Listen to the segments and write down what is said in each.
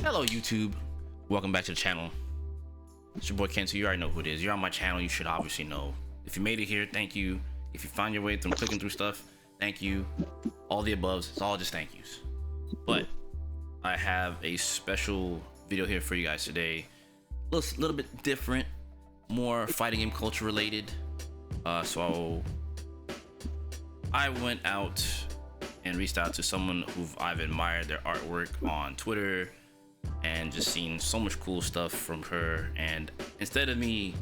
Hello YouTube, welcome back to the channel. It's your boy Kensou. You already know who it is. You're on my channel, you should obviously know. If you made it here, thank you. If you find your way through clicking through stuff, thank you. All the aboves, it's all just thank yous. But I have a special video here for you guys today. A little bit different, more fighting game culture related. So I went out and reached out to someone who I've admired their artwork on Twitter and just seen so much cool stuff from her. And instead of me,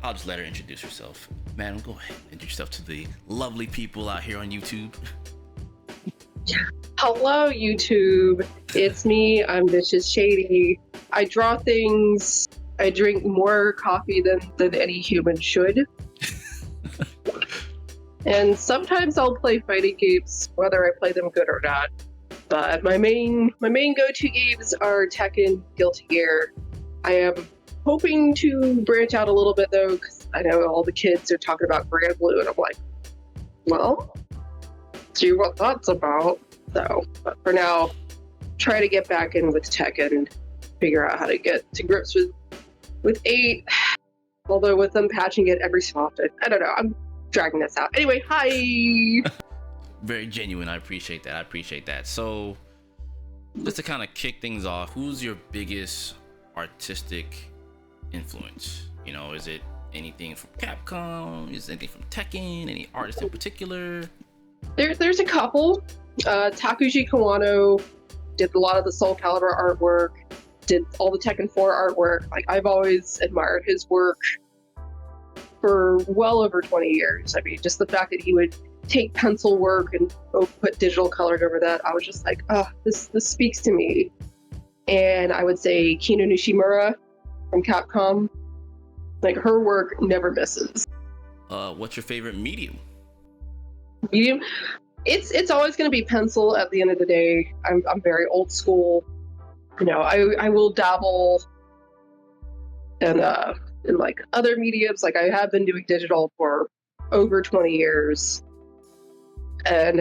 I'll just let her introduce herself. Madam, go ahead and introduce yourself to the lovely people out here on YouTube. Hello YouTube, it's me, I'm Vicious Shadi. I draw things, I drink more coffee than any human should. And sometimes I'll play fighting games, whether I play them good or not. But my main go-to games are Tekken, Guilty Gear. I am hoping to branch out a little bit though, because I know all the kids are talking about Grand Blue, and I'm like, well, see what that's about. So, but for now, try to get back in with Tekken and figure out how to get to grips with 8. Although with them patching it every so often, I don't know. I'm dragging this out. Anyway, hi. Very genuine. I appreciate that. So, just to kind of kick things off, who's your biggest artistic influence? Is it anything from Capcom? Is it anything from Tekken? Any artist in particular? There's a couple. Takuji Kiwano did a lot of the Soul Calibur artwork, did all the Tekken 4 artwork. Like, I've always admired his work for well over 20 years. I mean, just the fact that he would take pencil work and put digital colored over that, I was just like, oh, this speaks to me. And I would say Kino Nishimura from Capcom. Like, her work never misses. What's your favorite medium? Medium? It's always going to be pencil at the end of the day. I'm very old school. I will dabble in like other mediums. Like, I have been doing digital for over 20 years. And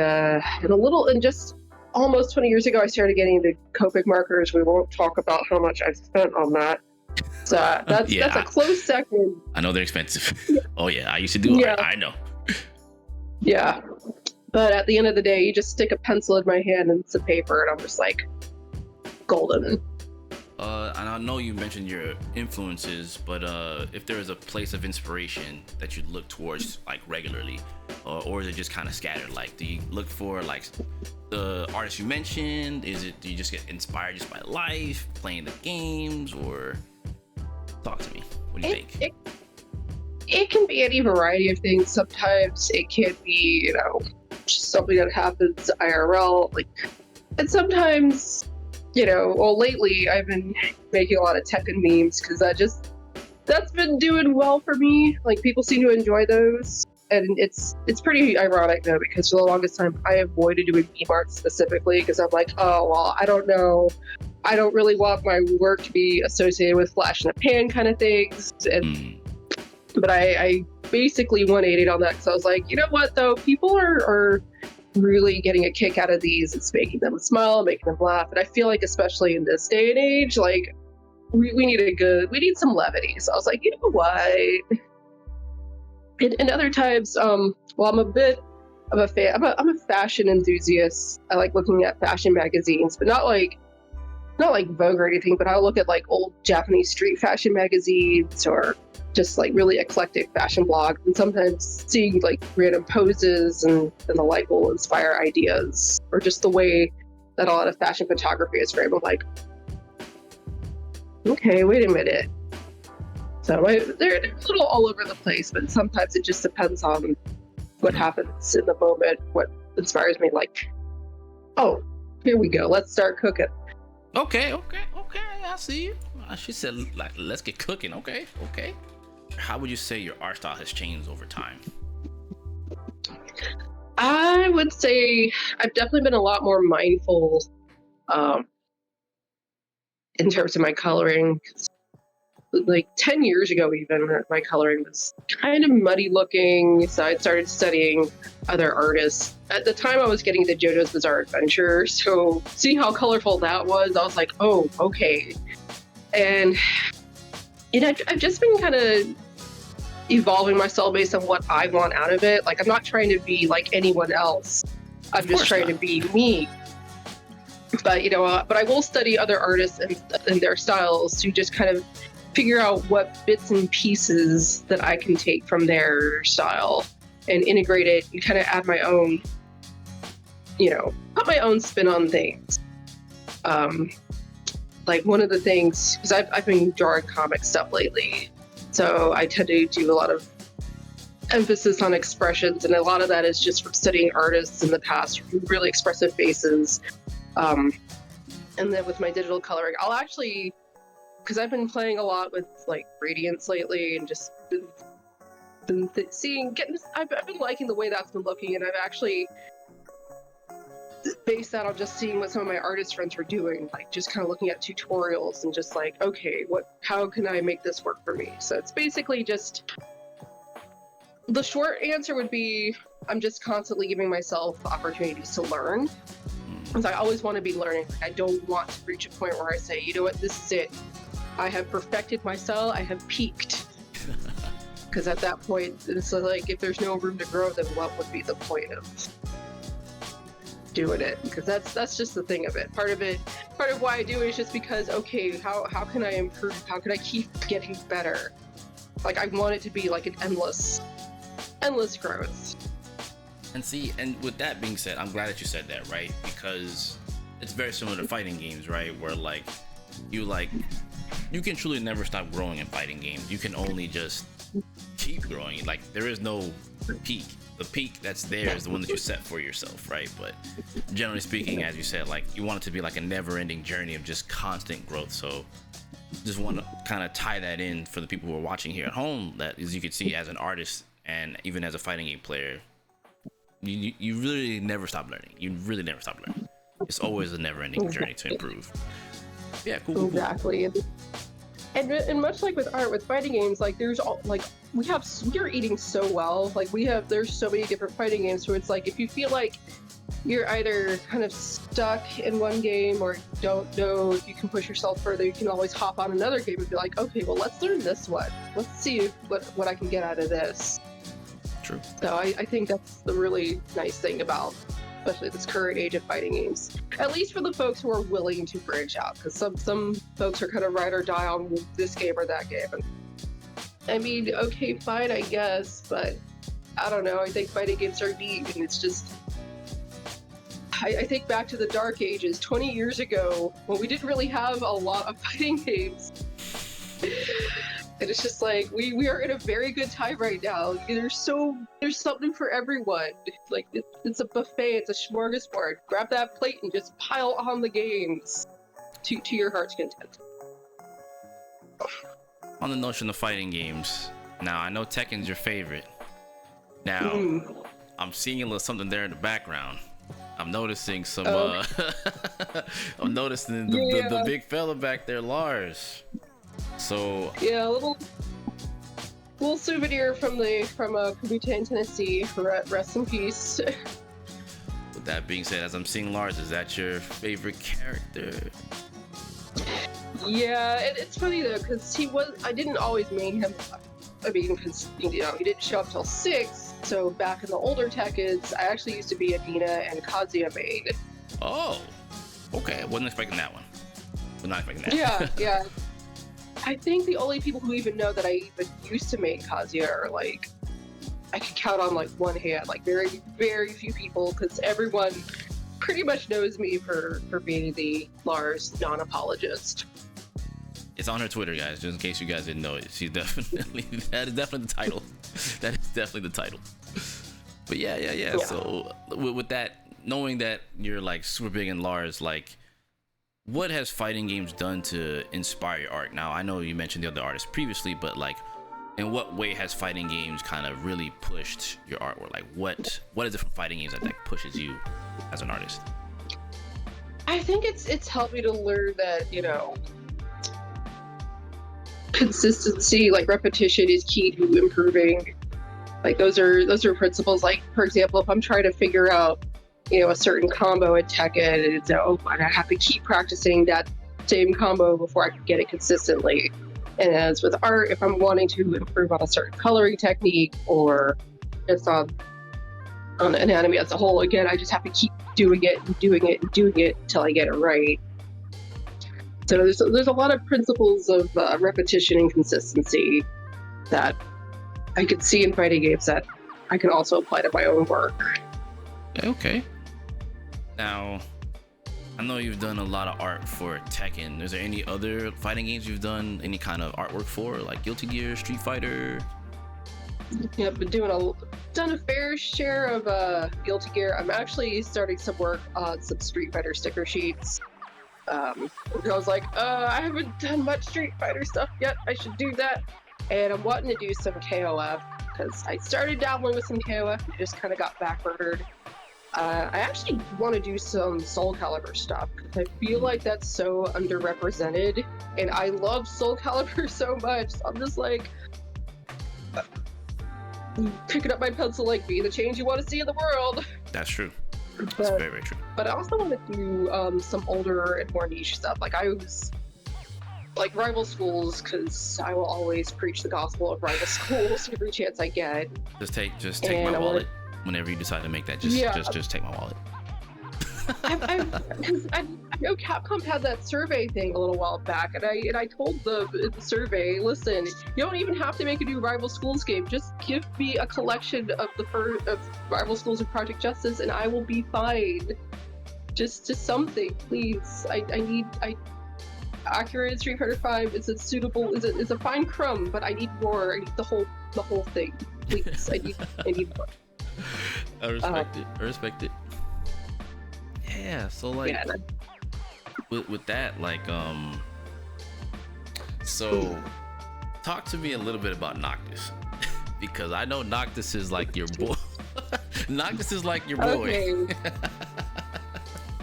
just almost 20 years ago, I started getting the Copic markers. We won't talk about how much I've spent on that. So that's a close second. I know they're expensive. Yeah. Oh yeah, I used to do it. Yeah. I know. Yeah. But at the end of the day, you just stick a pencil in my hand and some paper, and I'm just like, golden. And I know you mentioned your influences, but if there is a place of inspiration that you look towards like regularly, or is it just kind of scattered? Like, do you look for like the artists you mentioned? Do you just get inspired just by life, playing the games, or talk to me? What do you think? It can be any variety of things. Sometimes it can be, just something that happens IRL, and sometimes, lately I've been making a lot of Tekken memes because that's been doing well for me. Like, people seem to enjoy those, and it's pretty ironic though, because for the longest time I avoided doing meme art specifically because I'm like, oh well, I don't know, I don't really want my work to be associated with flash in the pan kind of things, but I basically 180'd on that because I was like, you know what though, people are really getting a kick out of these. It's making them smile, making them laugh, and I feel like especially in this day and age, like we need some levity. So I was like, you know what? And other times, I'm a bit of a fan. I'm a fashion enthusiast. I like looking at fashion magazines, but not like Vogue or anything. But I'll look at like old Japanese street fashion magazines or just like really eclectic fashion blogs, and sometimes seeing like random poses and the like will inspire ideas, or just the way that a lot of fashion photography is framed. I'm like, okay, wait a minute. So they're a little all over the place, but sometimes it just depends on what happens in the moment, what inspires me. Like, oh, here we go, let's start cooking. Okay, I see you. She said, like, let's get cooking. Okay. How would you say your art style has changed over time? I would say I've definitely been a lot more mindful in terms of my coloring. like 10 years ago even, my coloring was kind of muddy looking, so I started studying other artists. At the time I was getting the JoJo's Bizarre Adventure, so seeing how colorful that was, I was like, oh, okay. And I've just been kind of evolving myself based on what I want out of it. Like, I'm not trying to be like anyone else. I'm just trying to be me. But but I will study other artists and their styles to just kind of figure out what bits and pieces that I can take from their style and integrate it and kind of add my own, put my own spin on things. Like one of the things, because I've been drawing comic stuff lately, so I tend to do a lot of emphasis on expressions, and a lot of that is just from studying artists in the past, really expressive faces. And then with my digital coloring, I'll actually, because I've been playing a lot with like Radiance lately, and just been I've been liking the way that's been looking, and I've actually based that on just seeing what some of my artist friends were doing, like just kind of looking at tutorials and just like, okay, how can I make this work for me? So it's basically just, the short answer would be, I'm just constantly giving myself opportunities to learn. Because I always want to be learning. I don't want to reach a point where I say, you know what, this is it. I have perfected my style. I have peaked. Because at that point, it's like, if there's no room to grow, then what would be the point of doing it? Because that's just the thing of it. Part of why I do it is just because, okay, how can I improve? How can I keep getting better? Like, I want it to be like an endless growth. And see, and with that being said, I'm glad that you said that, right? Because it's very similar to fighting games, right? Where like you can truly never stop growing in fighting games. You can only just keep growing. Like, there is no peak. The peak that's there is the one that you set for yourself, right? But generally speaking, as you said, like, you want it to be like a never-ending journey of just constant growth. So just want to kind of tie that in for the people who are watching here at home, that, as you can see, as an artist and even as a fighting game player, you really never stop learning. You really never stop learning. It's always a never-ending journey to improve. Yeah, cool. Exactly. And much like with art, with fighting games, like there's all like we are eating so well. Like there's so many different fighting games. So it's like, if you feel like you're either kind of stuck in one game or don't know if you can push yourself further, you can always hop on another game and be like, okay, well, let's learn this one. Let's see what I can get out of this. True. So I think that's the really nice thing about, especially this current age of fighting games. At least for the folks who are willing to branch out, because some folks are kind of ride or die on this game or that game. And, I mean, okay, fine, I guess, but I don't know. I think fighting games are neat, and it's just, I think back to the dark ages, 20 years ago, when we didn't really have a lot of fighting games. And it's just like, we are in a very good time right now. There's something for everyone. Like, it's a buffet, it's a smorgasbord. Grab that plate and just pile on the games to your heart's content. On the notion of fighting games, now I know Tekken's your favorite. Now, I'm seeing a little something there in the background. I'm noticing some, I'm noticing the big fella back there, Lars. Yeah, a little souvenir from Kubutan, Tennessee. Rest in peace. With that being said, as I'm seeing Lars, is that your favorite character? Yeah, it's funny though, because I didn't always main him. I mean, because he didn't show up till 6. So back in the older Tekkens, I actually used to be a Nina and Kazuya main. Oh, okay. I wasn't expecting that one. Was not expecting that. Yeah. I think the only people who even know that I even used to main Kazuya are like, I can count on like one hand, like very, very few people, because everyone pretty much knows me for being the Lars non-apologist. It's on her Twitter, guys, just in case you guys didn't know it. She's definitely, that is definitely the title. That is definitely the title. But yeah. So with that, knowing that you're like super big in Lars, like, what has fighting games done to inspire your art? Now, I know you mentioned the other artists previously, but like, in what way has fighting games kind of really pushed your artwork? Like, what is it from fighting games that pushes you as an artist? I think it's helped me to learn that, consistency, like repetition is key to improving. Like those are principles. Like for example, if I'm trying to figure out, a certain combo in Tekken, and I have to keep practicing that same combo before I can get it consistently. And as with art, if I'm wanting to improve on a certain coloring technique or just on anatomy as a whole, again, I just have to keep doing it and doing it and doing it until I get it right. So there's a lot of principles of repetition and consistency that I could see in fighting games that I can also apply to my own work. Okay. Now, I know you've done a lot of art for Tekken. Is there any other fighting games you've done any kind of artwork for, like Guilty Gear, Street Fighter? Yeah, I've been done a fair share of Guilty Gear. I'm actually starting some work on some Street Fighter sticker sheets. I was like, I haven't done much Street Fighter stuff yet. I should do that. And I'm wanting to do some KOF because I started dabbling with some KOF and just kind of got backburnered. I actually want to do some Soul Calibur stuff because I feel like that's so underrepresented, and I love Soul Calibur so much. So I'm just like picking up my pencil, like, be the change you want to see in the world. That's true. That's very, very true. But I also want to do some older and more niche stuff. Like I was like rival schools, because I will always preach the gospel of rival schools every chance I get. Just take my wallet. Whenever you decide to make that, just take my wallet. I know Capcom had that survey thing a little while back, and I told the survey, listen, you don't even have to make a new Rival Schools game. Just give me a collection of of Rival Schools and Project Justice, and I will be fine. Just something, please. I need accurate Street Fighter V is a fine crumb, but I need more. I need the whole thing, please. I need more. I respect it. Yeah, so like with that, like so talk to me a little bit about Noctis. Because I know Noctis is like your boy. Noctis is like your boy.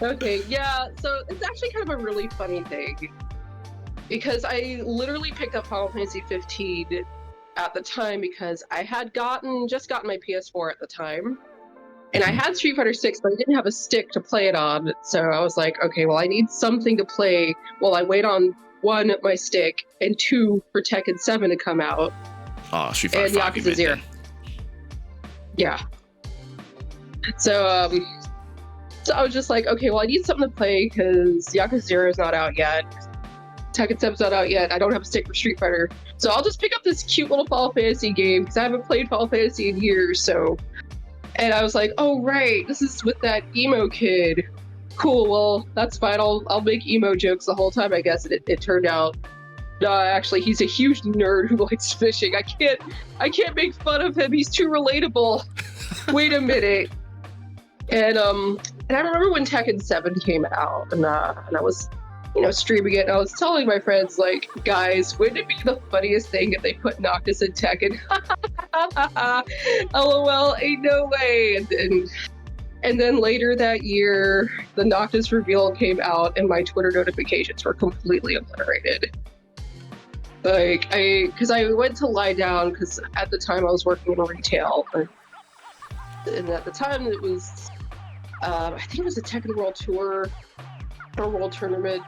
Okay, yeah, so it's actually kind of a really funny thing. Because I literally picked up Final Fantasy 15 at the time because I had just gotten my PS4 at the time, and I had Street Fighter 6, but I didn't have a stick to play it on. So I was like, okay, well, I need something to play while I wait on one, my stick, and two, for Tekken 7 to come out. Oh, Street Fighter 5, Yakuza 0. Yeah. So I was just like, okay, well, I need something to play because Yakuza 0 is not out yet. Tekken 7's not out yet. I don't have a stick for Street Fighter. So I'll just pick up this cute little Final Fantasy game because I haven't played Final Fantasy in years. So, and I was like, oh right, this is with that emo kid. Cool. Well, that's fine. I'll make emo jokes the whole time, I guess. And it turned out, actually, he's a huge nerd who likes fishing. I can't make fun of him. He's too relatable. Wait a minute. And I remember when Tekken 7 came out, and I was, streaming it, and I was telling my friends, like, guys, wouldn't it be the funniest thing if they put Noctis in Tekken? LOL, ain't no way. And then later that year, the Noctis reveal came out, and my Twitter notifications were completely obliterated. Like, because I went to lie down, because at the time I was working in retail, and at the time it was, I think it was a Tekken World Tour, or World Tournament,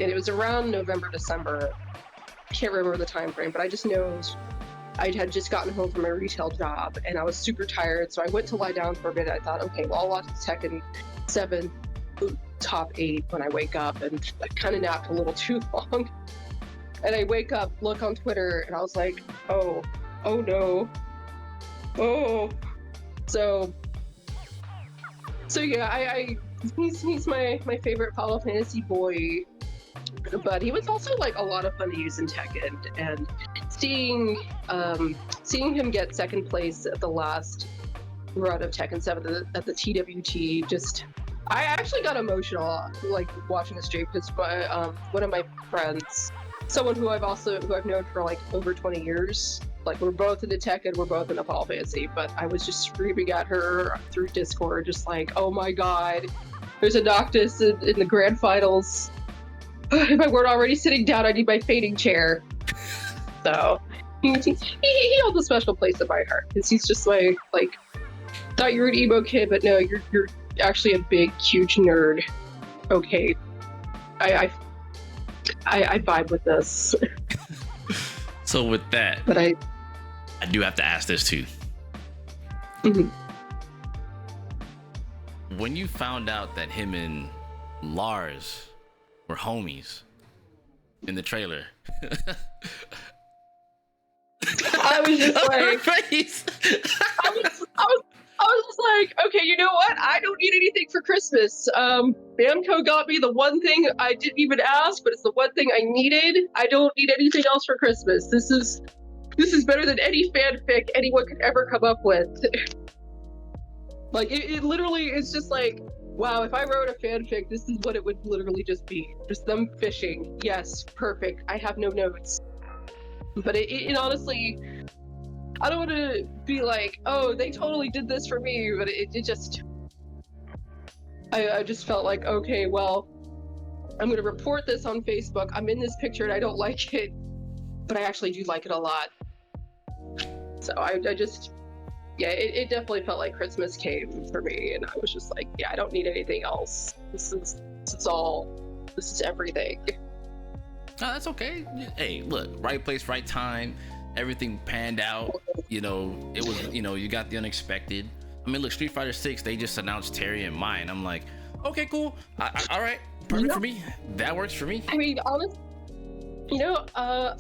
and it was around November, December. I can't remember the time frame, but I just know I had just gotten home from my retail job, and I was super tired, so I went to lie down for a minute. I thought, okay, well, I'll watch Tekken 7 top 8 when I wake up, and I kind of napped a little too long. And I wake up, look on Twitter, and I was like, oh no. Oh. So yeah, he's my favorite Final Fantasy boy. But he was also like a lot of fun to use in Tekken, and seeing him get second place at the last run of Tekken 7 at the TWT, I actually got emotional like watching the stream because one of my friends, someone who I've known for like over 20 years, like we're both into Tekken, we're both into Final Fantasy, but I was just screaming at her through Discord, just like, oh my god, there's a Noctis in the grand finals. If I weren't already sitting down, I need my fainting chair. So he holds a special place in my heart because he's just like thought you were an emo kid, but no, you're actually a big, huge nerd. Okay, I vibe with this. So with that, but I do have to ask this too. Mm-hmm. When you found out that him and Lars were homies in the trailer, I was just like, face. I was just like, okay, you know what? I don't need anything for Christmas. Bamco got me the one thing I didn't even ask, but it's the one thing I needed. I don't need anything else for Christmas. This is better than any fanfic anyone could ever come up with. Like, it literally is just like, wow, if I wrote a fanfic, this is what it would literally just be. Just them fishing. Yes, perfect. I have no notes. But it honestly, I don't want to be like, oh, they totally did this for me, but it just, I just felt like, okay, well, I'm going to report this on Facebook. I'm in this picture and I don't like it, but I actually do like it a lot. So I just, yeah, it definitely felt like Christmas came for me, and I was just like, yeah, I don't need anything else. This is everything. No, that's okay. Hey, look, right place, right time. Everything panned out. You know, it was, you know, you got the unexpected. I mean, look, Street Fighter 6, they just announced Terry and mine. I'm like, okay, cool. All right, perfect for me. That works for me. I mean,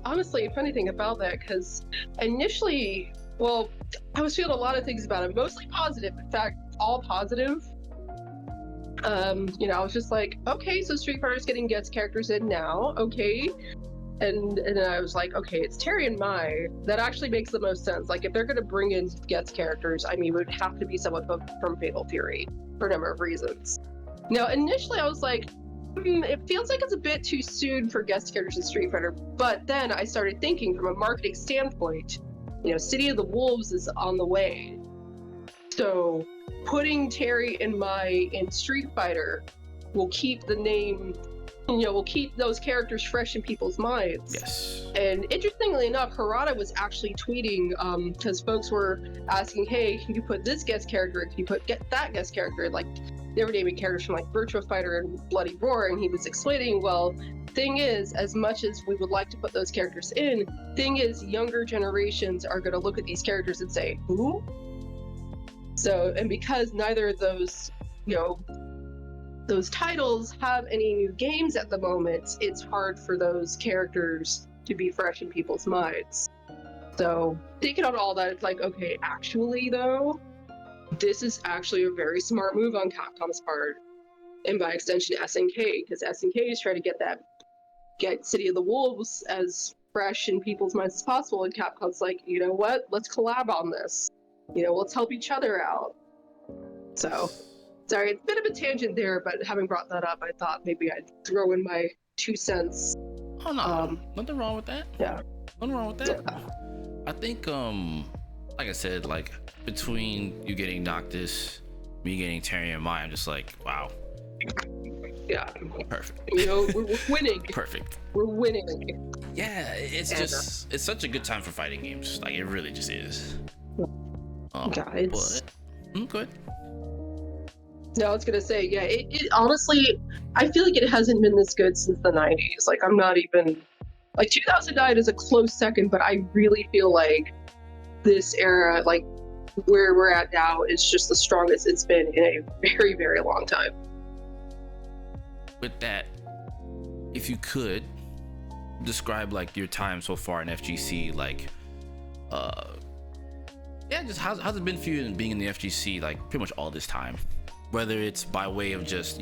honestly, funny thing about that, because initially, well, I was feeling a lot of things about it, mostly positive. In fact, all positive. I was just like, okay, so Street Fighter's getting guest characters in now, okay. And then I was like, okay, it's Terry and Mai. That actually makes the most sense. Like, if they're going to bring in guest characters, I mean, it would have to be someone from Fatal Fury for a number of reasons. Now, initially, I was like, it feels like it's a bit too soon for guest characters in Street Fighter. But then I started thinking from a marketing standpoint, City of the Wolves is on the way. So putting Terry and Mai in Street Fighter will keep the name, will keep those characters fresh in people's minds. Yes. And interestingly enough, Harada was actually tweeting because folks were asking, hey, can you put this guest character? Can you put that guest character? Like, they were naming characters from like Virtua Fighter and Bloody Roar, and he was explaining, well, thing is, as much as we would like to put those characters in, thing is, younger generations are going to look at these characters and say, who? So, and because neither of those, those titles have any new games at the moment, it's hard for those characters to be fresh in people's minds. So, thinking on all that, it's like, okay, actually though, this is actually a very smart move on Capcom's part, and by extension SNK, because SNK is trying to get City of the Wolves as fresh in people's minds as possible, and Capcom's like, you know what, let's collab on this. Let's help each other out. So, sorry, it's a bit of a tangent there, but having brought that up, I thought maybe I'd throw in my 2 cents. Oh no, nothing wrong with that. Yeah, nothing wrong with that. Yeah. I think, like I said, like between you getting Noctis, me getting Terry and Mai, I'm just like, wow. Yeah. Perfect. We're winning. Perfect. We're winning. Yeah, it's such a good time for fighting games. Like, it really just is. Guys. Good. No, I was gonna say, yeah, it honestly, I feel like it hasn't been this good since the 90s. Like, I'm not even, like, 2009 is a close second, but I really feel like this era, like, where we're at now, is just the strongest it's been in a very, very long time. With that, if you could describe, like, your time so far in FGC, like, just how's it been for you being in the FGC, like, pretty much all this time? Whether it's by way of just,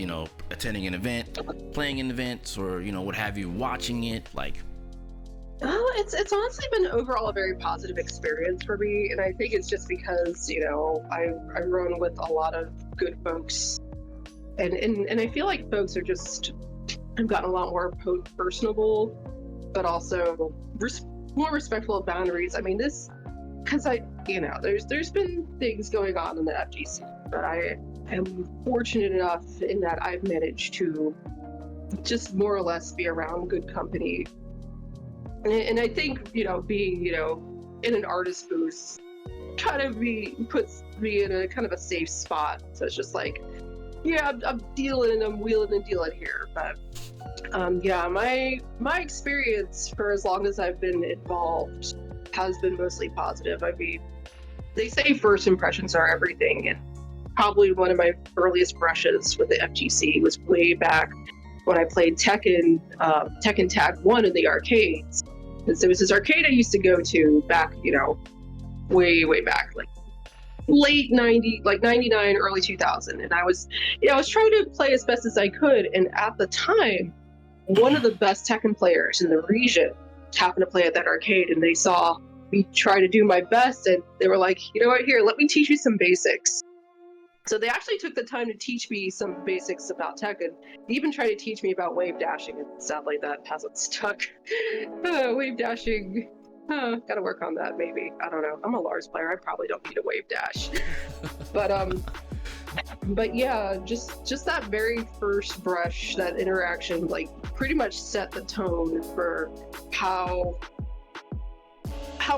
attending an event, playing in events, or, what have you, watching it, like... It's honestly been overall a very positive experience for me, and I think it's just because, I run with a lot of good folks, and I feel like folks are just, I've gotten a lot more personable, but also more respectful of boundaries. I mean, because there's been things going on in the FGC, but I am fortunate enough in that I've managed to just more or less be around good company And I think, being, in an artist booth kind of puts me in a kind of a safe spot. So it's just like, yeah, I'm dealing, I'm wheeling and dealing here. But yeah, my experience for as long as I've been involved has been mostly positive. I mean, they say first impressions are everything, and probably one of my earliest brushes with the FGC was way back when I played Tekken, Tekken Tag 1 in the arcades. Because it was this arcade I used to go to back, way back, like late 90, like 99, early 2000. And I was trying to play as best as I could. And at the time, one of the best Tekken players in the region happened to play at that arcade, and they saw me try to do my best, and they were like, you know what, here, let me teach you some basics. So they actually took the time to teach me some basics about Tekken. They even tried to teach me about wave dashing, and sadly that hasn't stuck. Wave dashing, gotta work on that maybe. I don't know. I'm a Lars player. I probably don't need a wave dash. But yeah, just that very first brush, that interaction, like pretty much set the tone for how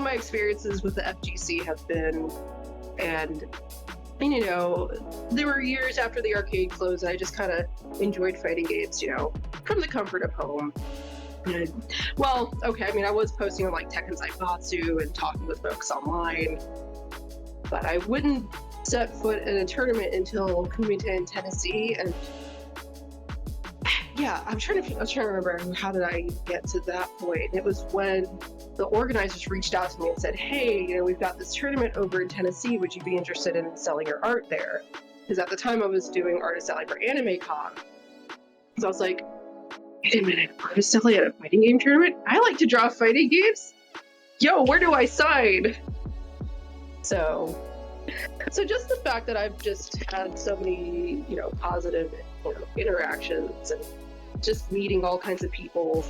my experiences with the FGC have been. And there were years after the arcade closed, I just kind of enjoyed fighting games, from the comfort of home. And, well, okay, I mean, I was posting on like Tekken Zaibatsu and talking with folks online, but I wouldn't set foot in a tournament until Kumite in Tennessee. And yeah, I was trying to remember, how did I get to that point? It was when the organizers reached out to me and said, hey, we've got this tournament over in Tennessee. Would you be interested in selling your art there? Because at the time I was doing artist alley for Anime Con. So I was like, wait a minute, artist alley at a fighting game tournament? I like to draw fighting games. Yo, where do I sign? So just the fact that I've just had so many, positive, interactions and just meeting all kinds of people,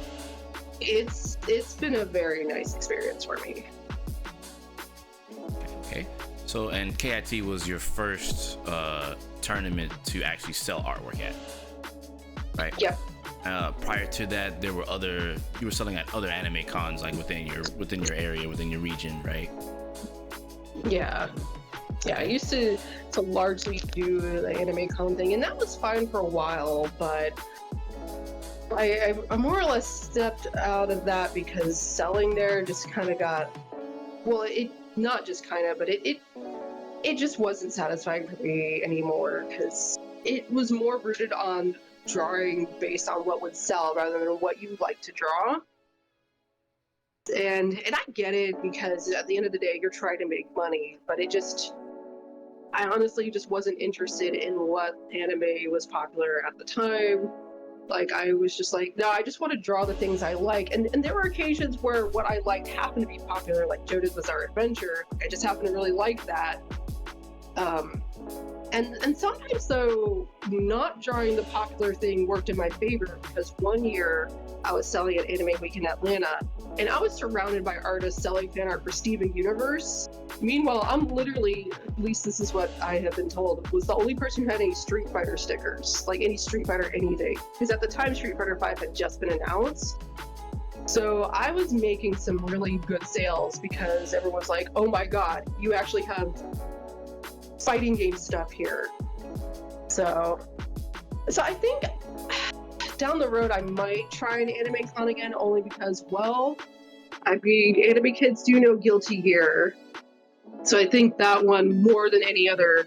it's been a very nice experience for me. Okay. So, and KIT was your first tournament to actually sell artwork at, right? Yeah. Prior to that, you were selling at other anime cons, like within your area, within your region, right? Yeah. Yeah, I used to largely do the anime con thing, and that was fine for a while, but I more or less stepped out of that because selling there just kind of got, well, it not just kind of, but it just wasn't satisfying for me anymore, because it was more rooted on drawing based on what would sell rather than what you like to draw. And I get it, because at the end of the day, you're trying to make money, but I honestly just wasn't interested in what anime was popular at the time. Like, I was just like, no, I just want to draw the things I like. And there were occasions where what I liked happened to be popular, like JoJo's Bizarre Adventure. I just happened to really like that. And sometimes, though, not drawing the popular thing worked in my favor, because one year I was selling at Anime Week in Atlanta, and I was surrounded by artists selling fan art for Steven Universe. Meanwhile, I'm literally, at least this is what I have been told, was the only person who had any Street Fighter stickers, like any Street Fighter anything. Because at the time, Street Fighter 5 had just been announced. So I was making some really good sales, because everyone's like, oh my god, you actually have fighting game stuff here. So I think down the road I might try an anime con again, only because, well, I mean, anime kids do know Guilty Gear. So I think that one, more than any other,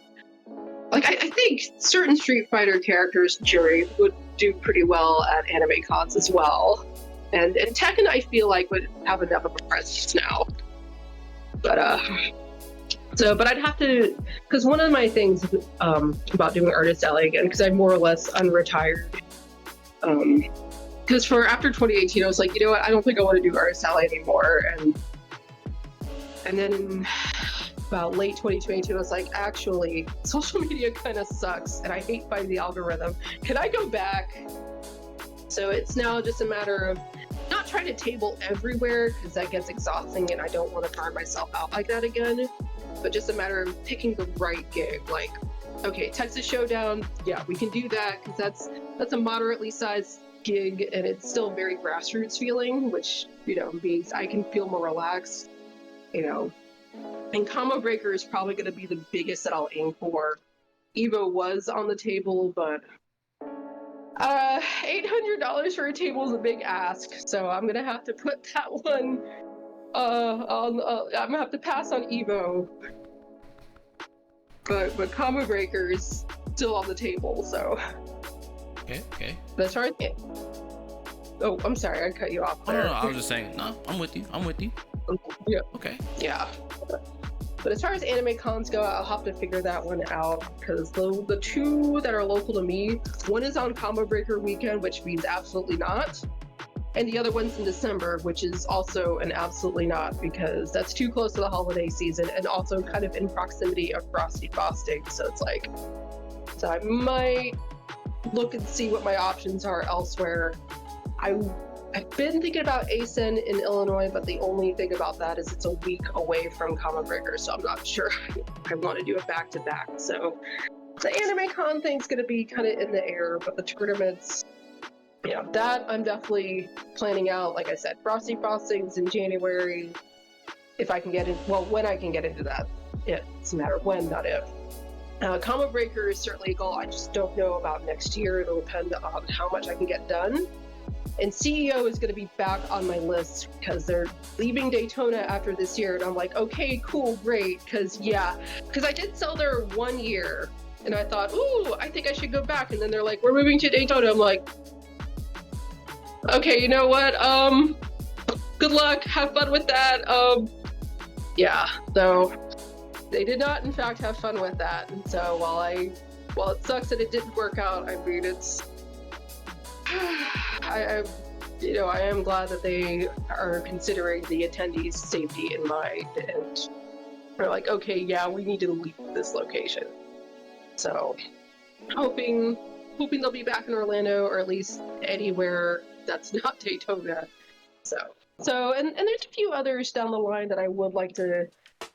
like, I think certain Street Fighter characters, Jury, would do pretty well at anime cons as well. And Tekken, I feel like, would have enough of a presence now. But I'd have to, because one of my things about doing artist alley again, because I'm more or less unretired, because after 2018, I was like, you know what, I don't think I want to do artist alley anymore, and then in about late 2022, I was like, actually, social media kind of sucks, and I hate fighting the algorithm. Can I go back? So it's now just a matter of not trying to table everywhere, because that gets exhausting, and I don't want to burn myself out like that again. But just a matter of picking the right gig. Like, okay, Texas Showdown, yeah, we can do that, because that's a moderately sized gig, and it's still very grassroots feeling, which, you know, means I can feel more relaxed, you know. And Combo Breaker is probably going to be the biggest that I'll aim for. Evo was on the table, but $800 for a table is a big ask, so I'm gonna have to put that one on. I'm gonna have to pass on Evo, but Combo Breaker is still on the table. So Okay. that's right. Oh, I'm sorry, I cut you off there. No, I was just saying. No, I'm with you. Yeah. Okay. Yeah. But as far as anime cons go, I'll have to figure that one out, because the two that are local to me, one is on Combo Breaker weekend, which means absolutely not. And the other one's in December, which is also an absolutely not, because that's too close to the holiday season and also kind of in proximity of Frosty Frosting. So it's like, so I might look and see what my options are elsewhere. I've been thinking about ASIN in Illinois, but the only thing about that is it's a week away from Common Breaker, so I'm not sure I want to do it back-to-back. So the Anime Con thing's going to be kind of in the air, but the tournaments, you know, that I'm definitely planning out. Like I said, Frosty Frostings in January, if I can get in, well, when I can get into that. It's a matter of when, not if. Common Breaker is certainly a goal. I just don't know about next year. It'll depend on how much I can get done. And CEO is going to be back on my list because they're leaving Daytona after this year. And I'm like, okay, cool, great. Because I did sell there 1 year. And I thought, ooh, I think I should go back. And then they're like, we're moving to Daytona. I'm like, okay, you know what? Good luck. Have fun with that. Yeah, so they did not, in fact, have fun with that. And so while it sucks that it didn't work out, I mean, it's... I am glad that they are considering the attendees' safety in mind, and they're like, okay, yeah, we need to leave this location. So, hoping they'll be back in Orlando, or at least anywhere that's not Daytona. So, and there's a few others down the line that I would like to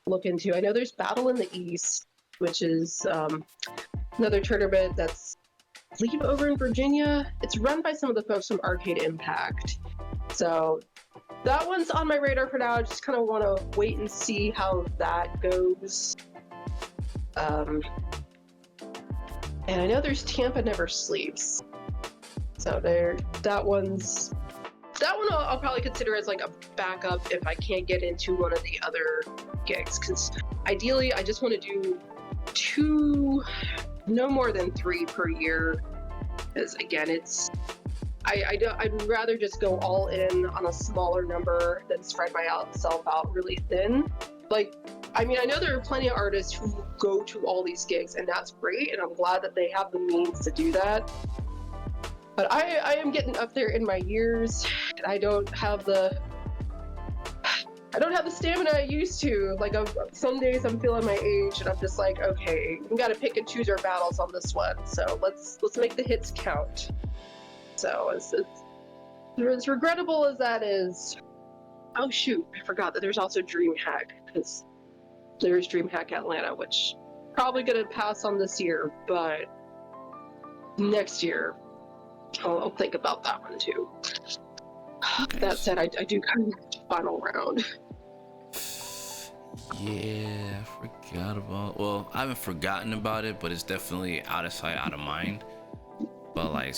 look into. I know there's Battle in the East, which is another tournament that's leave over in Virginia. It's run by some of the folks from Arcade Impact. So that one's on my radar for now. I just kind of want to wait and see how that goes. And I know there's Tampa Never Sleeps. So that one I'll probably consider as like a backup if I can't get into one of the other gigs. Because ideally, I just want to do 2, no more than 3 per year, because again, I'd rather just go all in on a smaller number than spread myself out really thin. Like, I mean, I know there are plenty of artists who go to all these gigs, and that's great, and I'm glad that they have the means to do that. But I am getting up there in my years, and I don't have the stamina I used to. Like, some days I'm feeling my age, and I'm just like, okay, we gotta pick and choose our battles on this one. So let's make the hits count. So as regrettable as that is, oh shoot, I forgot that there's also DreamHack, because there's DreamHack Atlanta, which probably gonna pass on this year, but next year I'll think about that one too. Okay. That said, I do kind of final round. Yeah, I forgot about. Well, I haven't forgotten about it, but it's definitely out of sight, out of mind. But like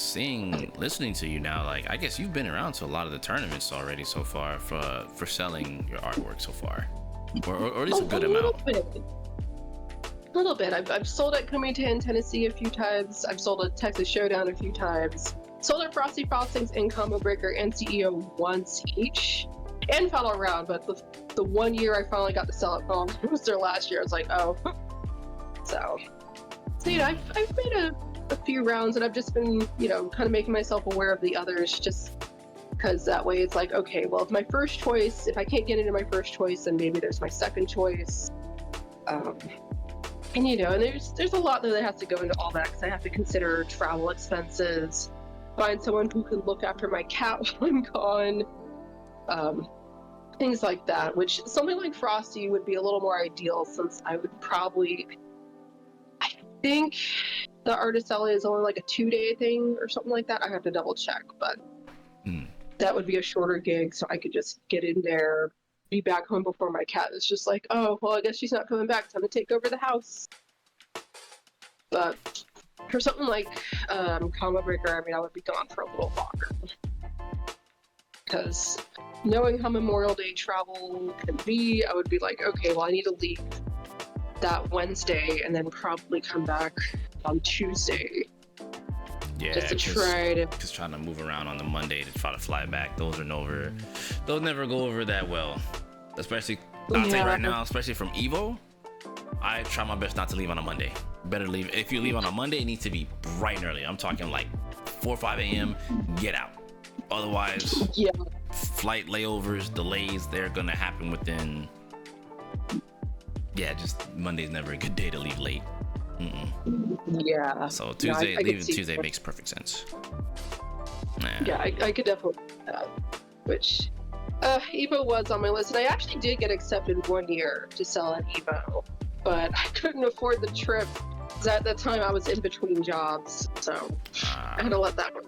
listening to you now, like I guess you've been around to a lot of the tournaments already so far for selling your artwork so far, or at least a good amount. A little bit. I've sold at Comite in Tennessee a few times. I've sold at Texas Showdown a few times. Sold at Frosty Frostings and Combo Breaker and CEO once each, and Final Round. But the 1 year I finally got to sell at home was their last year. I was like, oh. So you know, I've made a few rounds, and I've just been, you know, kind of making myself aware of the others, just because that way it's like, okay, well, if I can't get into my first choice, then maybe there's my second choice. And you know, and there's a lot that has to go into all that, because I have to consider travel expenses, find someone who can look after my cat while I'm gone, things like that, which something like Frosty would be a little more ideal, since I would probably, I think the artist alley is only like a 2-day thing or something like that. I have to double check, but that would be a shorter gig, so I could just get in there, be back home before my cat is just like, oh, well, I guess she's not coming back. Time to take over the house. But for something like Combo Breaker, I mean, I would be gone for a little longer. Because knowing how Memorial Day travel can be, I would be like, okay, well, I need to leave that Wednesday and then probably come back on Tuesday. Yeah, just to try to. Just trying to move around on the Monday to try to fly back. Those never go over that well. Especially, I'll tell you right now, especially from Evo, I try my best not to leave on a Monday. Better leave. If you leave on a Monday, it needs to be bright and early. I'm talking like 4 or 5 a.m. Get out. Otherwise, flight layovers, delays, they're gonna happen within. Yeah, just Monday's never a good day to leave late. Yeah. So Tuesday, leaving Tuesday makes perfect sense. Yeah, I could definitely do that. Which, Evo was on my list, and I actually did get accepted 1 year to sell at Evo, but I couldn't afford the trip. Because at that time I was in between jobs, so I had to let that one.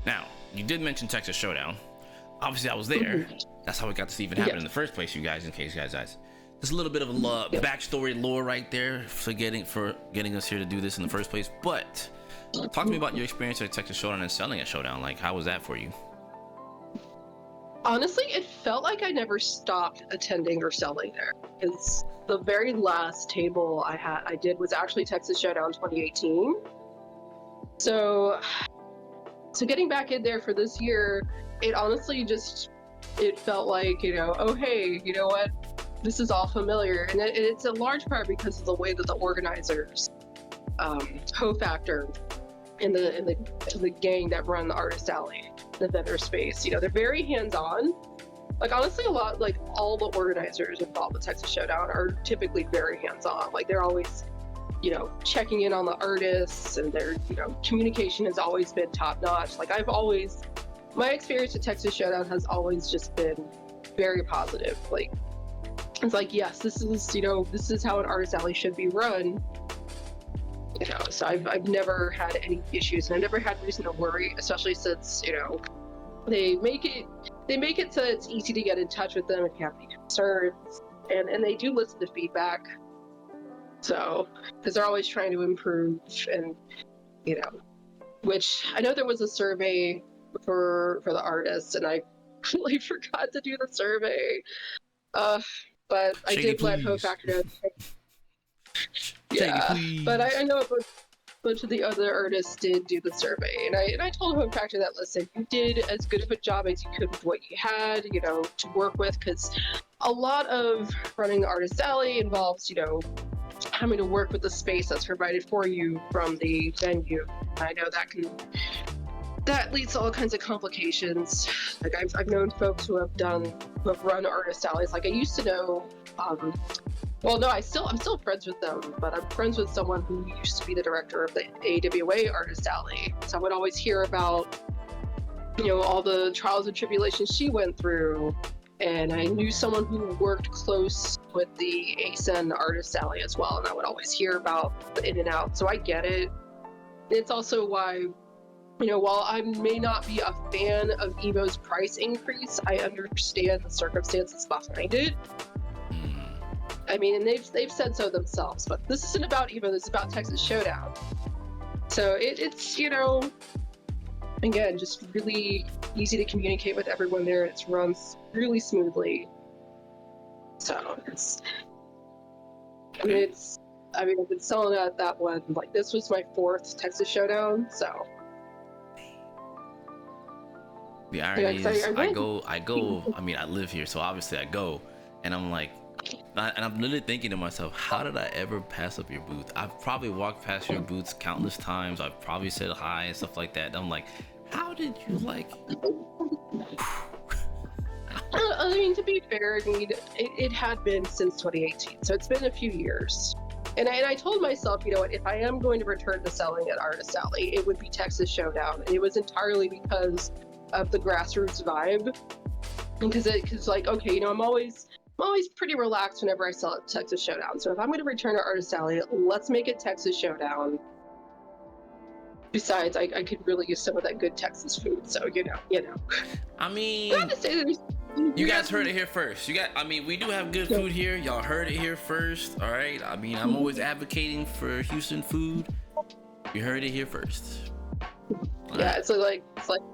Now, you did mention Texas Showdown. Obviously, I was there. That's how it got to even happen in the first place, you guys. In case you guys ask, there's a little bit of a backstory lore right there for getting us here to do this in the first place. But talk to me about your experience at Texas Showdown and selling at Showdown. Like, how was that for you? Honestly, it felt like I never stopped attending or selling there. Because the very last table I did was actually Texas Showdown 2018. So getting back in there for this year, it honestly it felt like, oh hey, you know what? This is all familiar. And it's a large part because of the way that the organizers, Co-Factor, and the gang that run the Artist Alley, the vendor space, they're very hands-on. Like, honestly, like all the organizers involved with Texas Showdown are typically very hands-on. Like, they're always, checking in on the artists, and their, communication has always been top-notch. Like, my experience at Texas Showdown has always just been very positive. Like, it's like, yes, this is how an Artist Alley should be run. So I've never had any issues, and I've never had reason to worry, especially since, they make it so it's easy to get in touch with them if you have any concerns, and they do listen to feedback. So, because they're always trying to improve, and which I know there was a survey for the artists, and I completely forgot to do the survey. But I did let Co-Factor know. But I know a bunch of the other artists did do the survey, and I told Co-Factor that, listen, you did as good of a job as you could with what you had, to work with, because a lot of running the Artist Alley involves, having to work with the space that's provided for you from the venue. I know that leads to all kinds of complications. Like, I've known folks who have run Artist Alleys. Like, I used to know, well, no, I'm still friends with them, but I'm friends with someone who used to be the director of the AWA Artist Alley. So I would always hear about, all the trials and tribulations she went through. And I knew someone who worked close with the ASEN Artist Alley as well, and I would always hear about the in and out. So I get it. It's also why, while I may not be a fan of Evo's price increase, I understand the circumstances behind it. I mean, and they've said so themselves, but this isn't about Evo, this is about Texas Showdown. So it's, again, just really easy to communicate with everyone there. It runs really smoothly. So I've been selling at that one. Like, this was my 4th Texas Showdown, so. The irony is, I go. I mean, I live here, so obviously I go, and I'm like, and I'm literally thinking to myself, how did I ever pass up your booth? I've probably walked past your booths countless times. I've probably said hi and stuff like that. And I'm like, how did you I mean, to be fair, I mean, it had been since 2018, so it's been a few years. And I told myself, if I am going to return to selling at Artist Alley, it would be Texas Showdown. And it was entirely because of the grassroots vibe. Because like, okay, I'm always I'm always pretty relaxed whenever I sell at Texas Showdown. So if I'm going to return to Artist Alley, let's make it Texas Showdown. Besides, I could really use some of that good Texas food. So you know. I mean, you guys heard it here first. We do have good food here. Y'all heard it here first. All right. I mean, I'm always advocating for Houston food. You heard it here first. Yeah, it's like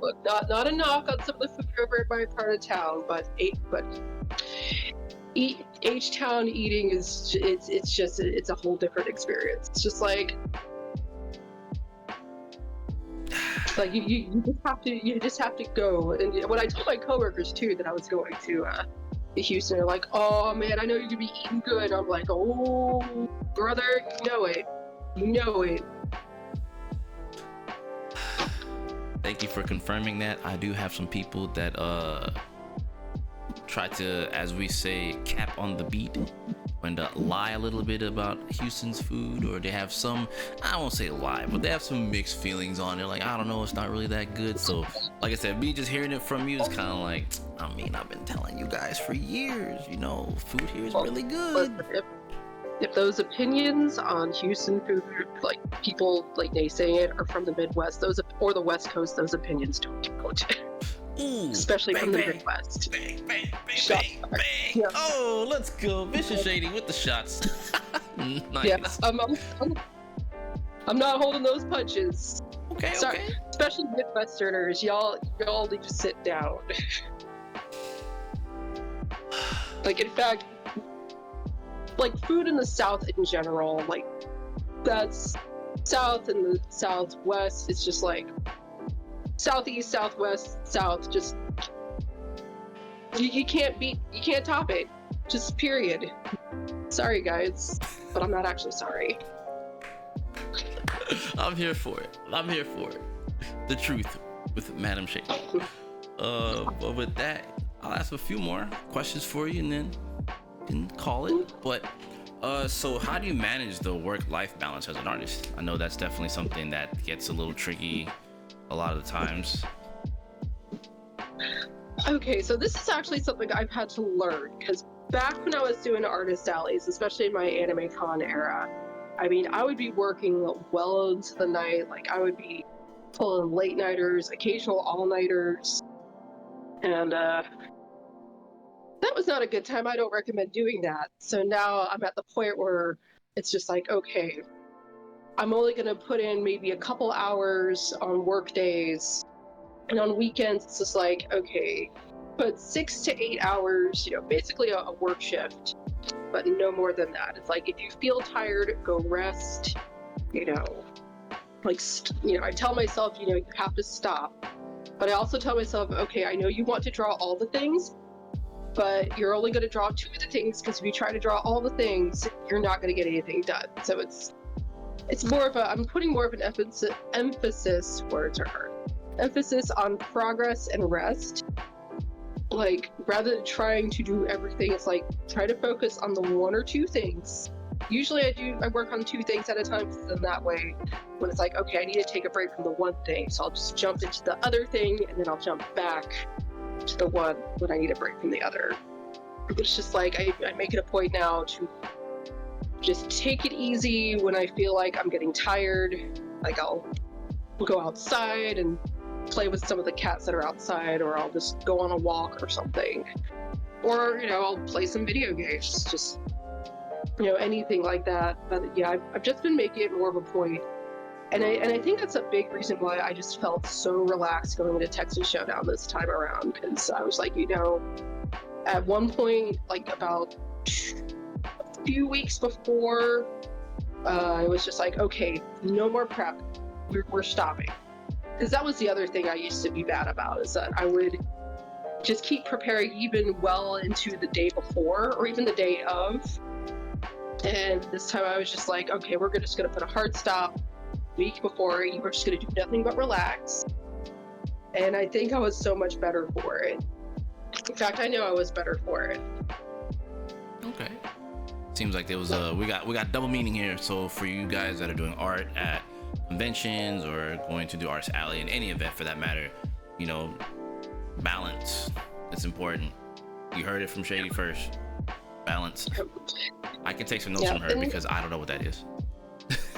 look, not a knock on some of the food over in my part of town, but H-Town eating is it's a whole different experience. It's just like you just have to go. And when I told my coworkers too that I was going to Houston, they're like, "Oh man, I know you're gonna be eating good." I'm like, "Oh brother, you know it." Thank you for confirming that. I do have some people that try to, as we say, cap on the beat and lie a little bit about Houston's food, or they have some, I won't say lie, but they have some mixed feelings on it. Like, I don't know, it's not really that good. So, like I said, me just hearing it from you is kind of like, I mean, I've been telling you guys for years, food here is really good. If those opinions on Houston food, like people like naysaying it, are from the Midwest, or the West Coast, those opinions don't count. Ooh, especially bang, from the bang, Midwest. Bang, bang, bang, bang, bang. Yeah. Oh, let's go. Vicious Shadi with the shots. Nice. Yes, I'm not holding those punches. Okay, Sorry. okay. Especially Midwesterners, y'all need to sit down. Like, in fact, like food in the South in general, like that's South and the Southwest. It's just like Southeast, Southwest, South. Just you can't top it. Just period. Sorry guys, but I'm not actually sorry. I'm here for it. The truth with Madam Shadi. But with that, I'll ask a few more questions for you and then can call it. But so how do you manage the work-life balance as an artist? I know that's definitely something that gets a little tricky a lot of the times. Okay, so this is actually something I've had to learn, because back when I was doing artist alleys, especially in my anime con era, I mean, I would be working well into the night. Like, I would be pulling late nighters, occasional all-nighters, and that was not a good time. I don't recommend doing that. So now I'm at the point where it's just like, okay, I'm only going to put in maybe a couple hours on work days, and on weekends it's just like, okay, put 6 to 8 hours, basically a work shift, but no more than that. It's like, if you feel tired, go rest. I tell myself, you have to stop, but I also tell myself, okay, I know you want to draw all the things, but you're only going to draw 2 of the things, because if you try to draw all the things, you're not going to get anything done. So it's more of I'm putting more of an emphasis, words are hard, emphasis on progress and rest. Like, rather than trying to do everything, it's like, try to focus on the 1 or 2 things. Usually I work on 2 things at a time, because then that way, when it's like, okay, I need to take a break from the one thing, so I'll just jump into the other thing, and then I'll jump back to the one when I need a break from the other. It's just like, I make it a point now to just take it easy when I feel like I'm getting tired. Like, I'll go outside and play with some of the cats that are outside, or I'll just go on a walk or something. Or, I'll play some video games, just, anything like that. But yeah, I've just been making it more of a point. And I think that's a big reason why I just felt so relaxed going into Texas Showdown this time around, because I was like, at one point, like about a few weeks before, I was just like, okay, no more prep. We're stopping. Because that was the other thing I used to be bad about, is that I would just keep preparing even well into the day before, or even the day of. And this time I was just like, okay, we're just going to put a hard stop. Week before, you were just going to do nothing but relax. And I think I was so much better for it. In fact, I know I was better for it. Okay. Seems like there was we got double meaning here. So for you guys that are doing art at conventions, or going to do Artist Alley in any event for that matter, balance. It's important. You heard it from Shadi first. balance. I can take some notes Yeah, from her because I don't know what that is.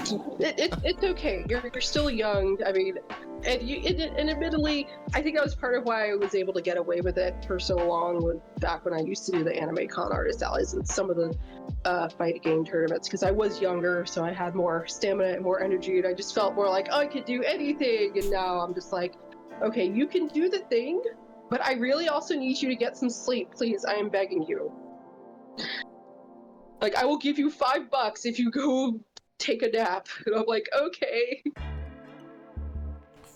It's okay. You're still young. I mean, and admittedly, I think that was part of why I was able to get away with it for so long. Back when I used to do the anime con artist allies and some of the fighting game tournaments, because I was younger, so I had more stamina and more energy, and I just felt more like, oh, I could do anything. And now I'm just like, okay, you can do the thing, but I really also need you to get some sleep, please. I am begging you. Like, I will give you $5 if you go take a nap. And I'm like, okay.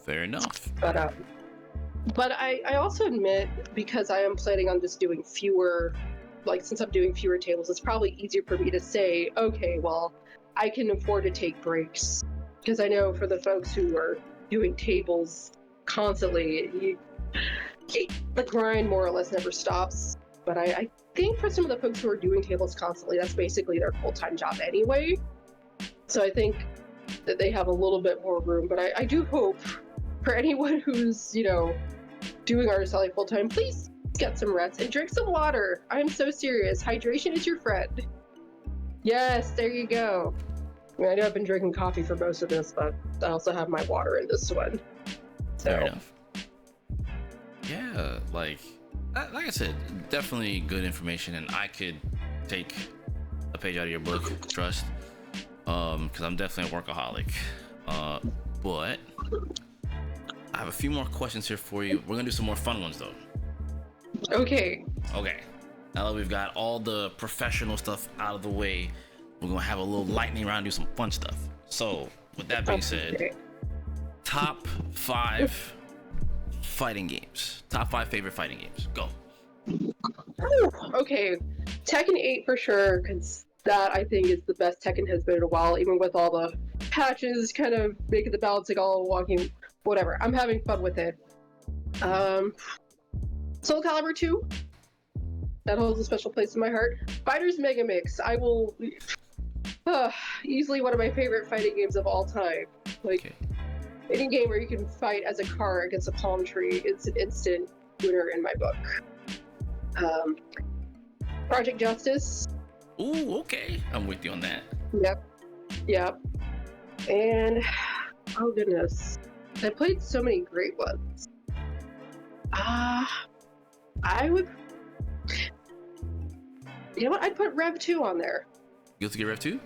Fair enough. But I also admit, because I am planning on just doing fewer, like, since I'm doing fewer tables, it's probably easier for me to say, okay, well, I can afford to take breaks. Because I know for the folks who are doing tables constantly, the grind more or less never stops. But I think for some of the folks who are doing tables constantly, that's basically their full-time job anyway. So I think that they have a little bit more room. But I do hope for anyone who's, you know, doing artist alley full-time, please get some rest and drink some water. I'm so serious. Hydration is your friend. Yes, there you go. I mean, I know I've been drinking coffee for most of this, but I also have my water in this one. So. Fair enough. Yeah, like I said, definitely good information, and I could take a page out of your book, trust, because I'm definitely a workaholic. But I have a few more questions here for you. We're gonna do some more fun ones though. Okay. Now that we've got all the professional stuff out of the way, we're gonna have a little lightning round, do some fun stuff. So, with that being said, top 5 fighting games. Top 5 favorite fighting games. Go. Okay, Tekken 8 for sure, because that I think is the best Tekken has been in a while, even with all the patches kind of making the balancing all walking, whatever. I'm having fun with it. Soul Calibur 2, that holds a special place in my heart. Fighters Mega Mix, I will, easily one of my favorite fighting games of all time. Like, any game where you can fight as a car against a palm tree, it's an instant winner in my book. Project Justice. Ooh, okay. I'm with you on that. Yep. And, oh goodness. I played so many great ones. I would... You know what? I'd put Rev 2 on there. Guilty Gear Rev 2?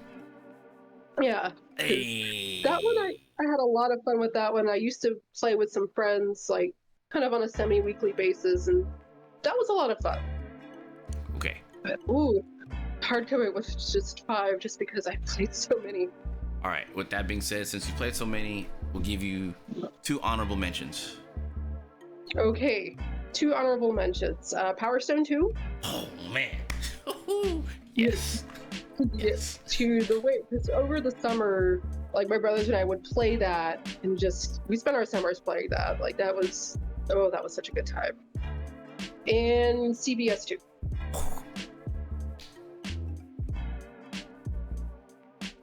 Yeah. Hey. That one, I had a lot of fun with that one. I used to play with some friends, like, kind of on a semi-weekly basis, and that was a lot of fun. Okay. But, ooh, hard coming with just 5, just because I played so many. All right. With that being said, since you played so many, we'll give you 2 honorable mentions. Okay, 2 honorable mentions. Power Stone 2. Oh man. Yes. Yes. To the way, because over the summer, like, my brothers and I would play that, and just, we spent our summers playing that. Like, that was such a good time. And CBS 2.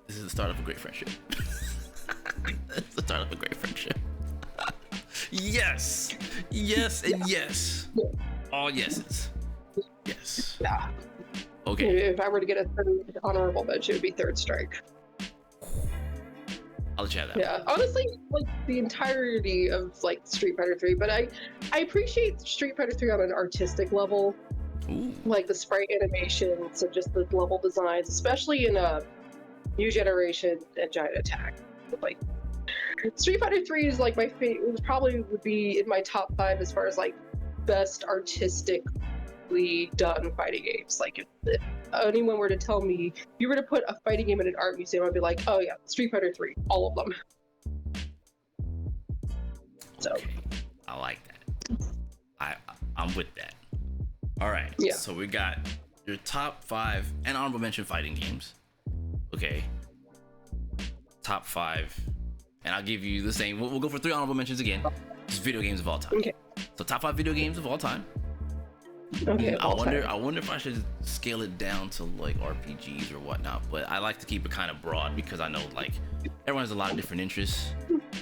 This is the start of a great friendship. It's the start of a great friendship. Yes, and yes. All yeses. Yes. Yeah. Okay. If I were to get a third honorable mention, it would be Third Strike. I'll let you have that. Yeah, honestly, like, the entirety of, like, Street Fighter 3, but I appreciate Street Fighter 3 on an artistic level. Ooh. Like the sprite animations and just the level designs, especially in a new generation and Giant Attack. Like, Street Fighter 3 is like my favorite. Probably would be in my top 5 as far as like best artistically done fighting games. Like, if anyone were to tell me you were to put a fighting game in an art museum, I'd be like, oh yeah, Street Fighter 3, all of them. So, okay. I like that. I'm with that. All right. Yeah. So we got your top 5 and honorable mention fighting games. Okay. Top 5, and I'll give you the same. We'll go for 3 honorable mentions again. Just video games of all time. Okay. So top 5 video games of all time. Okay. I wonder if I should scale it down to like RPGs or whatnot. But I like to keep it kind of broad because I know like everyone has a lot of different interests.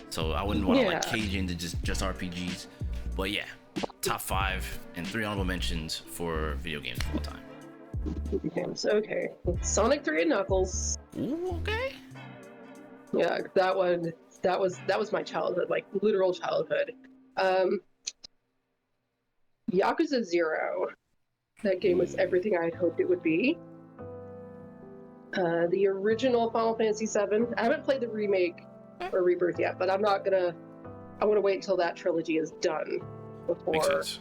So I wouldn't want to like cage into just RPGs. But yeah, top 5 and 3 honorable mentions for video games of all time. games. Okay, Sonic 3 and Knuckles. Ooh, okay. Yeah, that one. That was my childhood, like literal childhood. Um, Yakuza 0. That game was everything I had hoped it would be. The original Final Fantasy VII. I haven't played the remake or rebirth yet, but I'm not gonna. I want to wait until that trilogy is done before. Makes sense.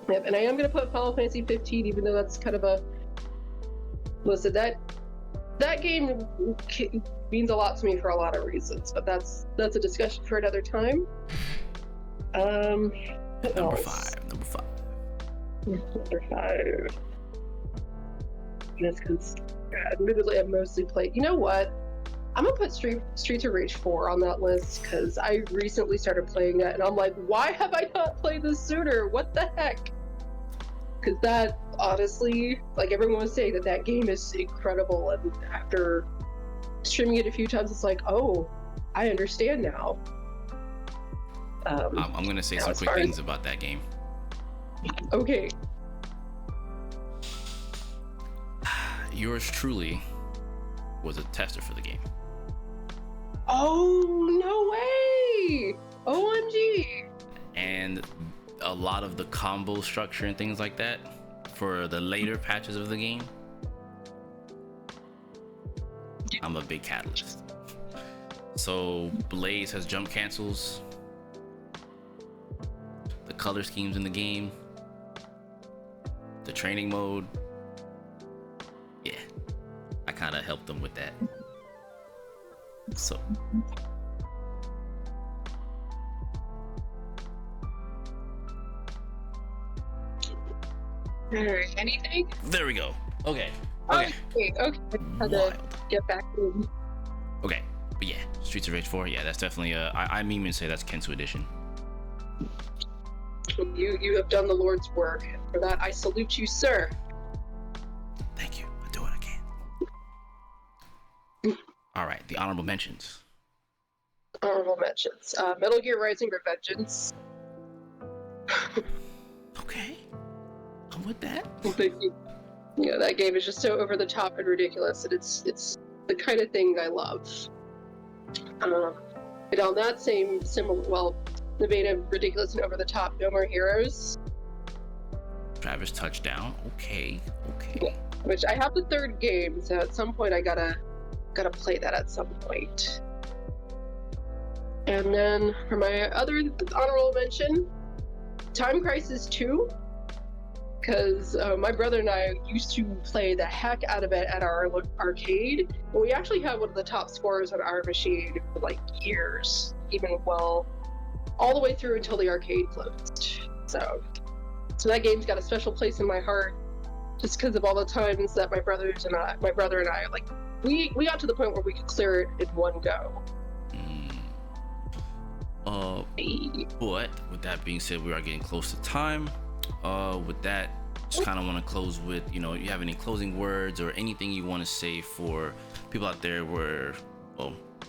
Yep, and I am gonna put Final Fantasy 15, even though that's kind of a. Listen, that game means a lot to me for a lot of reasons, but that's a discussion for another time. Number five. Number 5. That's because, admittedly, I've mostly played. You know what? I'm gonna put Streets of Rage 4 on that list because I recently started playing that, and I'm like, why have I not played this sooner? What the heck? Because that, honestly, like everyone was saying, that game is incredible, and after streaming it a few times, it's like, oh, I understand now. I'm gonna say some quick things about that game. Okay. Yours truly was a tester for the game. Oh, no way! OMG! And a lot of the combo structure and things like that for the later patches of the game, I'm a big catalyst. So Blaze has jump cancels, the color schemes in the game, the training mode. Yeah, I kind of helped them with that. So Alright, anything? there we go. Okay. Okay. Had to get back in. Okay, but yeah, Streets of Rage 4. Yeah, that's definitely I mean and say that's Kensou edition. You have done the Lord's work, and for that I salute you, sir. Thank you. I do what I can. All right, the honorable mentions. Honorable mentions. Metal Gear Rising: Revengeance. Okay, I'm with that. Yeah, that game is just so over the top and ridiculous, and it's the kind of thing I love. And on that the vein of ridiculous and over the top, No More Heroes. Travis touchdown. Okay. Yeah, which I have the 3rd game, so at some point I gotta play that at some point. And then for my other honorable mention, Time Crisis 2. Because my brother and I used to play the heck out of it at our arcade. And we actually had one of the top scores on our machine for like years, even all the way through until the arcade closed. So that game's got a special place in my heart, just because of all the times that my brother and I, like, we got to the point where we could clear it in one go. But with that being said, we are getting close to time. With that, just kind of want to close with, you have any closing words or anything you want to say for people out there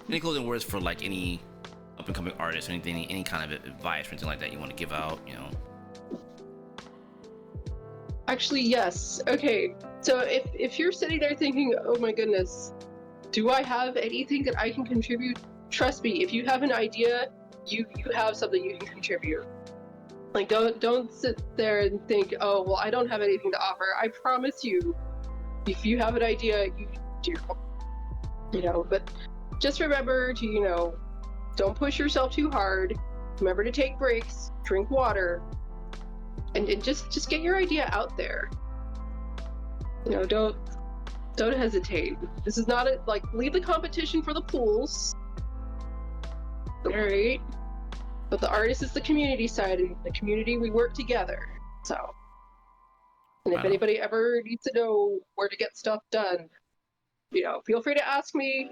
any closing words for like any up and coming artists or anything, any kind of advice or anything like that you want to give out, Actually, yes. Okay, so if you're sitting there thinking, oh my goodness, do I have anything that I can contribute? Trust me, if you have an idea, you have something you can contribute. Like, don't sit there and think, oh, well, I don't have anything to offer. I promise you, if you have an idea, you do. But just remember to, don't push yourself too hard. Remember to take breaks, drink water, and just get your idea out there. Don't hesitate. This is not leave the competition for the pools. All right. But the artist is the community side, and the community, we work together. So, and if anybody ever needs to know where to get stuff done, feel free to ask me,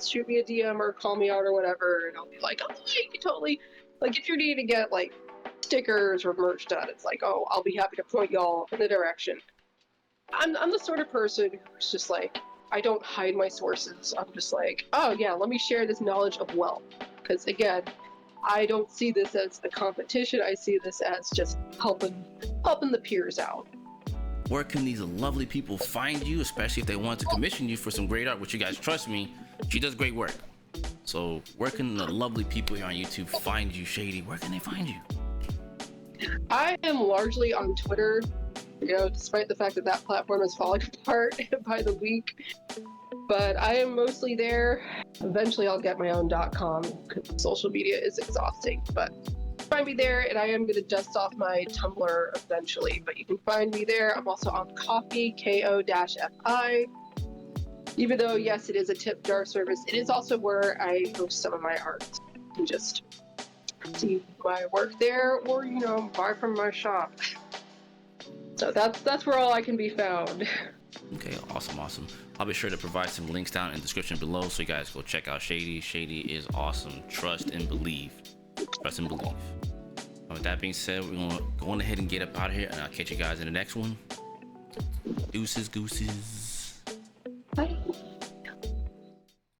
shoot me a DM or call me out or whatever, and I'll be like, oh, you can totally, if you need to get, stickers or merch done, it's like, oh, I'll be happy to point y'all in the direction. I'm the sort of person who's just I don't hide my sources. I'm just oh yeah, let me share this knowledge of wealth. Because again, I don't see this as a competition. I see this as just helping the peers out. where can these lovely people find you, especially if they want to commission you for some great art, which you guys trust me, she does great work. So where can the lovely people here on YouTube find you, Shady? Where can they find you? I am largely on Twitter, you know, despite the fact that that platform is falling apart by the week. But I am mostly there. Eventually I'll get my own .com because social media is exhausting. But find me there, and I am going to dust off my Tumblr eventually. But you can find me there. I'm also on Ko-fi, Ko-Fi. Even though, yes, it is a tip jar service, it is also where I host some of my art. You can just see my work there, or, you know, buy from my shop. So that's where all I can be found. Okay, awesome. I'll be sure to provide some links down in the description below, so you guys go check out Shady. Shady is awesome. Trust and believe. Trust and believe. With that being said, we're gonna go on ahead and get up out of here, and I'll catch you guys in the next one. Deuces, gooses.